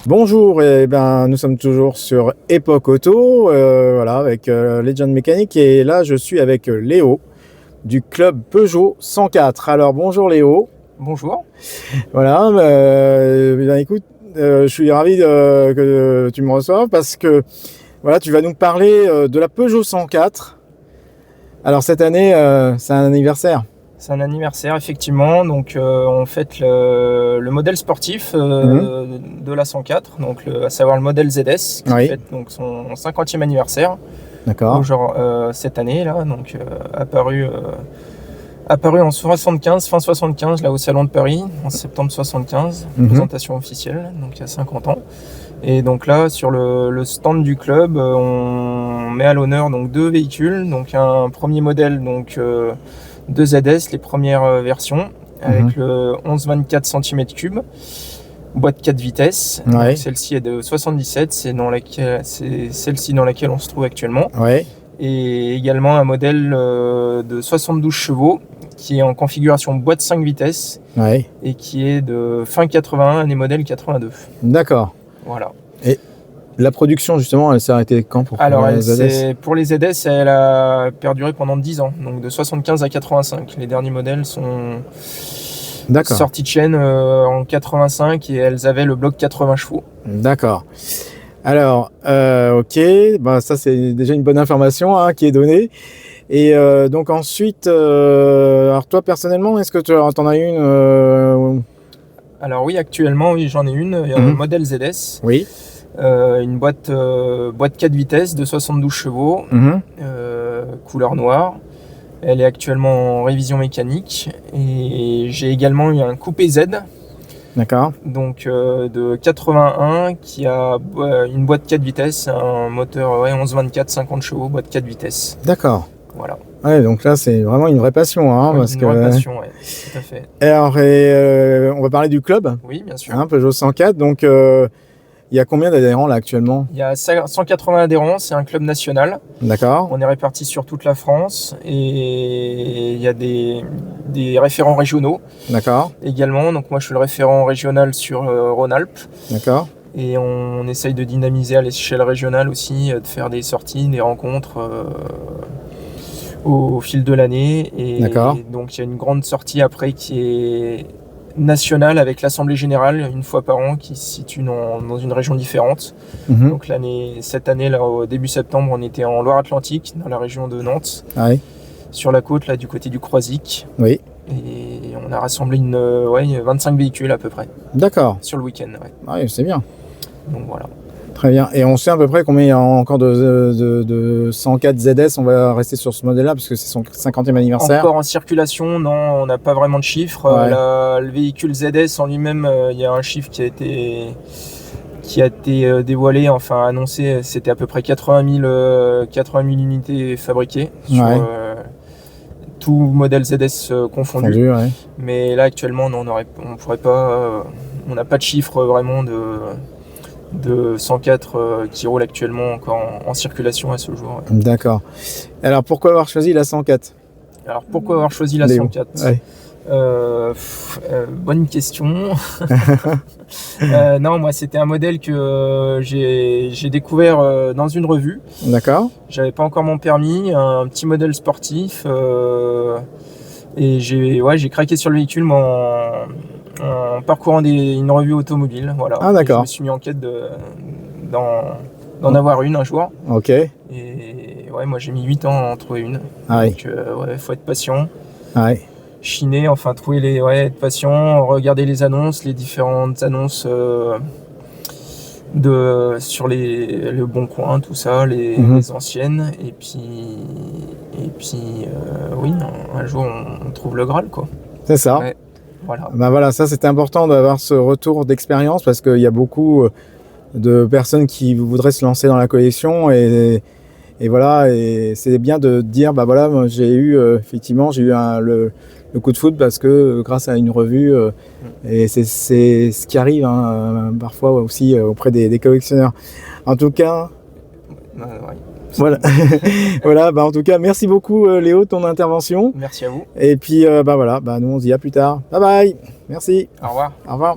Bonjour, et ben nous sommes toujours sur Époque Auto, voilà, avec Legend Mécanique, et là je suis avec Léo du club Peugeot 104. Alors bonjour Léo. Bonjour. Voilà, ben, écoute, je suis ravi que tu me reçoives parce que voilà, tu vas nous parler de la Peugeot 104. Alors cette année, c'est un anniversaire. C'est un anniversaire, effectivement. Donc, on fête le modèle sportif de la 104, donc à savoir le modèle ZS, qui Oui. fête donc son 50e anniversaire. D'accord. Cette année, là, donc apparu en 75, fin 75, là au Salon de Paris, en septembre 75, présentation officielle, donc il y a 50 ans. Et donc là, sur le stand du club, on met à l'honneur donc deux véhicules. Donc un premier modèle, donc de ZS, les premières versions, avec le 11-24 cm3, boîte 4 vitesses. Ouais. Celle-ci est de 77, c'est celle-ci dans laquelle on se trouve actuellement. Ouais. Et également un modèle de 72 chevaux qui est en configuration boîte 5 vitesses, Ouais. et qui est de fin 81, les modèles 82. D'accord. Voilà. Et la production, justement, elle s'est arrêtée quand pour Alors, ZS? pour les ZS, elle a perduré pendant 10 ans, donc de 75 à 85. Les derniers modèles sont sortis de chaîne en 85 et elles avaient le bloc 80 chevaux. D'accord. Alors, ok, bah, ça c'est déjà une bonne information qui est donnée. Et donc ensuite, alors toi personnellement, est-ce que tu en as une Alors oui, actuellement, oui, j'en ai une, un modèle ZS. Oui. Une boîte 4 vitesses de 72 chevaux, couleur noire. Elle est actuellement en révision mécanique. Et j'ai également eu un coupé Z. D'accord. Donc de 81 qui a une boîte 4 vitesses, un moteur 11-24, 50 chevaux, boîte 4 vitesses. D'accord. Voilà. Ouais, donc là c'est vraiment une vraie passion. Vraie passion, ouais, tout à fait. Alors, on va parler du club. Oui, bien sûr. Peugeot 104, donc il y a combien d'adhérents là actuellement? Il y a 180 adhérents, c'est un club national. D'accord. On est répartis sur toute la France et il y a des référents régionaux. D'accord. Également, donc moi je suis le référent régional sur Rhône-Alpes. D'accord. Et on essaye de dynamiser à l'échelle régionale aussi, de faire des sorties, des rencontres au fil de l'année. Et donc il y a une grande sortie après qui est nationale avec l'Assemblée Générale une fois par an qui se situe dans une région différente. Donc cette année, là, au début septembre, on était en Loire-Atlantique, dans la région de Nantes, sur la côte, là, du côté du Croisic. Oui. Et on a rassemblé 25 véhicules à peu près. D'accord. Sur le week-end. Ouais, c'est bien. Donc voilà. Très bien. Et on sait à peu près combien il y a encore de 104 ZS. On va rester sur ce modèle-là parce que c'est son 50e anniversaire. Encore en circulation, non, on n'a pas vraiment de chiffres. Le véhicule ZS en lui-même, il y a un chiffre qui a été dévoilé, enfin annoncé. C'était à peu près 80 000 unités fabriquées sur tout modèle ZS confondu. Mais là actuellement, on pourrait pas. On n'a pas de chiffre vraiment de 104 qui roule actuellement encore en circulation à ce jour. D'accord. Alors pourquoi avoir choisi la 104? Alors pourquoi avoir choisi la 104? Bonne question. Non, moi c'était un modèle que j'ai découvert dans une revue. D'accord. J'avais pas encore mon permis, un petit modèle sportif, et j'ai craqué sur le véhicule en parcourant une revue automobile. Voilà. Ah, d'accord. Je me suis mis en quête d'en avoir une un jour. Ok. Et moi j'ai mis 8 ans à en trouver une. Donc faut être patient. Chiner, enfin trouver être patient, regarder les annonces, les différentes annonces sur le Bon Coin, tout ça, les anciennes. Et puis un jour on trouve le Graal, quoi. C'est ça. Ouais. Voilà. Ben voilà, ça c'était important d'avoir ce retour d'expérience parce qu'il y a beaucoup de personnes qui voudraient se lancer dans la collection et voilà, et c'est bien de dire bah voilà, moi, j'ai eu le coup de foudre parce que grâce à une revue et c'est ce qui arrive parfois aussi auprès des collectionneurs. En tout cas, voilà. Voilà, bah en tout cas, merci beaucoup Léo de ton intervention. Merci à vous. Et puis voilà, nous on se dit à plus tard. Bye bye. Merci. Au revoir. Au revoir.